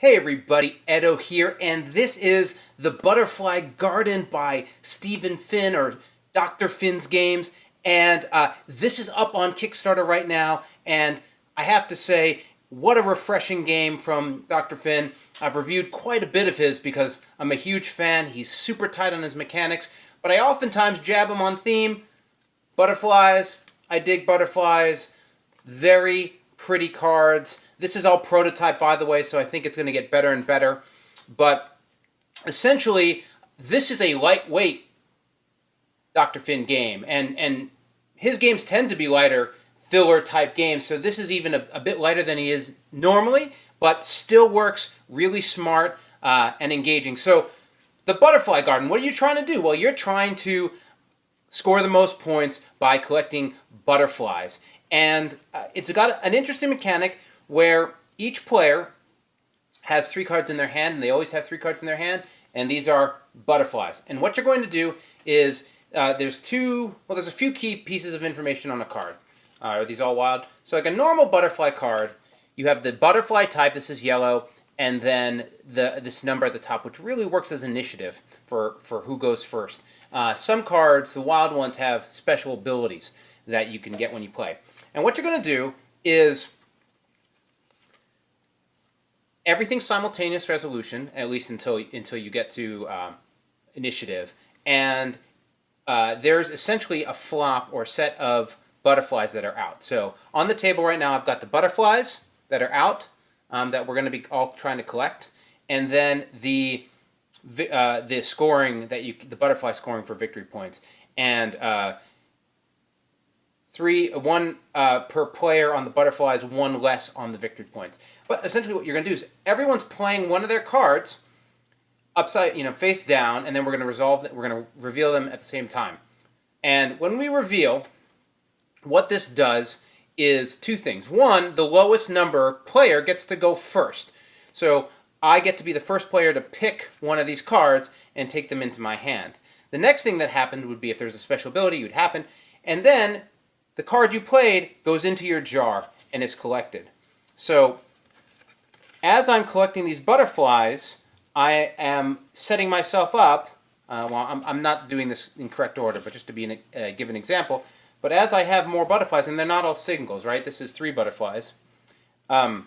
Hey everybody, Edo here, and this is The Butterfly Garden by Stephen Finn, or Dr. Finn's Games, and this is up on Kickstarter right now, and I have to say, what a refreshing game from Dr. Finn. I've reviewed quite a bit of his because I'm a huge fan. He's super tight on his mechanics, but I oftentimes jab him on theme. Butterflies, I dig butterflies, very pretty cards. This is all prototype, by the way, so I think it's going to get better and better. But essentially, this is a lightweight Dr. Finn game, and his games tend to be lighter, filler-type games, so this is even a bit lighter than he is normally, but still works really smart and engaging. So, the Butterfly Garden, what are you trying to do? Well, you're trying to score the most points by collecting butterflies. And it's got an interesting mechanic where each player has 3 cards in their hand, and they always have 3 cards in their hand, and these are butterflies. And what you're going to do is, there's a few key pieces of information on a card. Are these all wild? So like a normal butterfly card, you have the butterfly type, this is yellow, and then this number at the top, which really works as initiative for who goes first. Some cards, the wild ones, have special abilities that you can get when you play. And what you're going to do is everything simultaneous resolution, at least until you get to initiative, and there's essentially a flop or set of butterflies that are out. So on the table right now, I've got the butterflies that are out that we're going to be all trying to collect, and then the scoring the butterfly scoring for victory points, and one per player on the butterflies, 1 less on the victory points. But essentially what you're going to do is everyone's playing one of their cards upside, face down, and then we're going to reveal them at the same time. And when we reveal, what this does is 2 things. 1, the lowest number player gets to go first. So I get to be the first player to pick one of these cards and take them into my hand. The next thing that happened would be if there's a special ability, it would happen, and then the card you played goes into your jar and is collected. So, as I'm collecting these butterflies, I am setting myself up. I'm not doing this in correct order, but just to give an example. But as I have more butterflies, and they're not all singles, right? This is 3 butterflies. I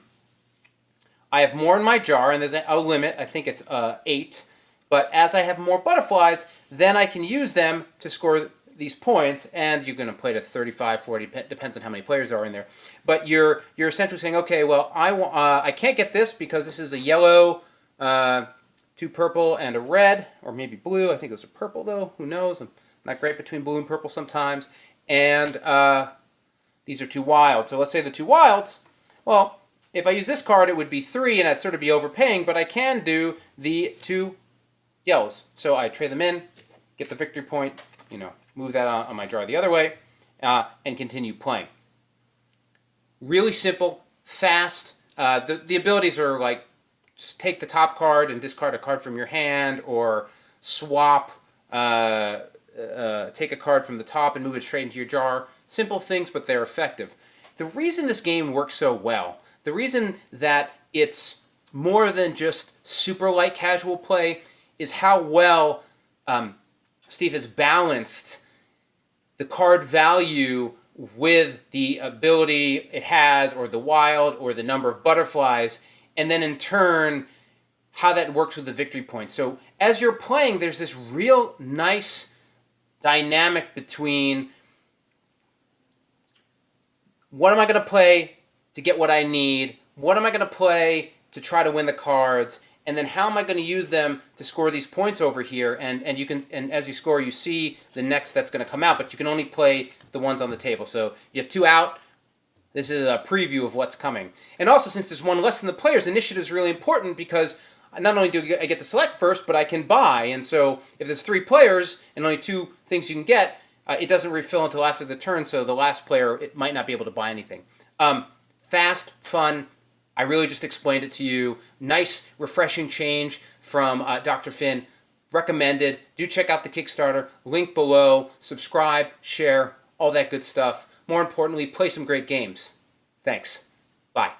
have more in my jar, and there's a limit. I think it's 8. But as I have more butterflies, then I can use them to score these points, and you're going to play to 35, 40, depends on how many players are in there. But you're essentially saying, okay, well, I can't get this because this is a yellow, 2 purple, and a red, or maybe blue. I think it was a purple, though. Who knows? I'm not great between blue and purple sometimes. And these are 2 wild. So let's say the 2 wilds. Well, if I use this card, it would be 3, and I'd sort of be overpaying, but I can do the 2 yellows. So I trade them in, get the victory point, move that on my jar the other way, and continue playing. Really simple, fast. The abilities are like take the top card and discard a card from your hand, or swap, take a card from the top and move it straight into your jar. Simple things, but they're effective. The reason this game works so well, the reason that it's more than just super light casual play, is how well Steve has balanced the card value with the ability it has, or the wild, or the number of butterflies, and then in turn, how that works with the victory points. So as you're playing, there's this real nice dynamic between what am I going to play to get what I need, what am I going to play to try to win the cards, and then how am I going to use them to score these points over here? And as you score, you see the next that's going to come out, but you can only play the ones on the table. So you have 2 out. This is a preview of what's coming. And also, since there's 1 less than the players, initiative is really important because not only do I get to select first, but I can buy. And so if there's 3 players and only 2 things you can get, it doesn't refill until after the turn, so the last player might not be able to buy anything. Fast, fun. I really just explained it to you. Nice, refreshing change from Dr. Finn. Recommended. Do check out the Kickstarter. Link below. Subscribe, share, all that good stuff. More importantly, play some great games. Thanks. Bye.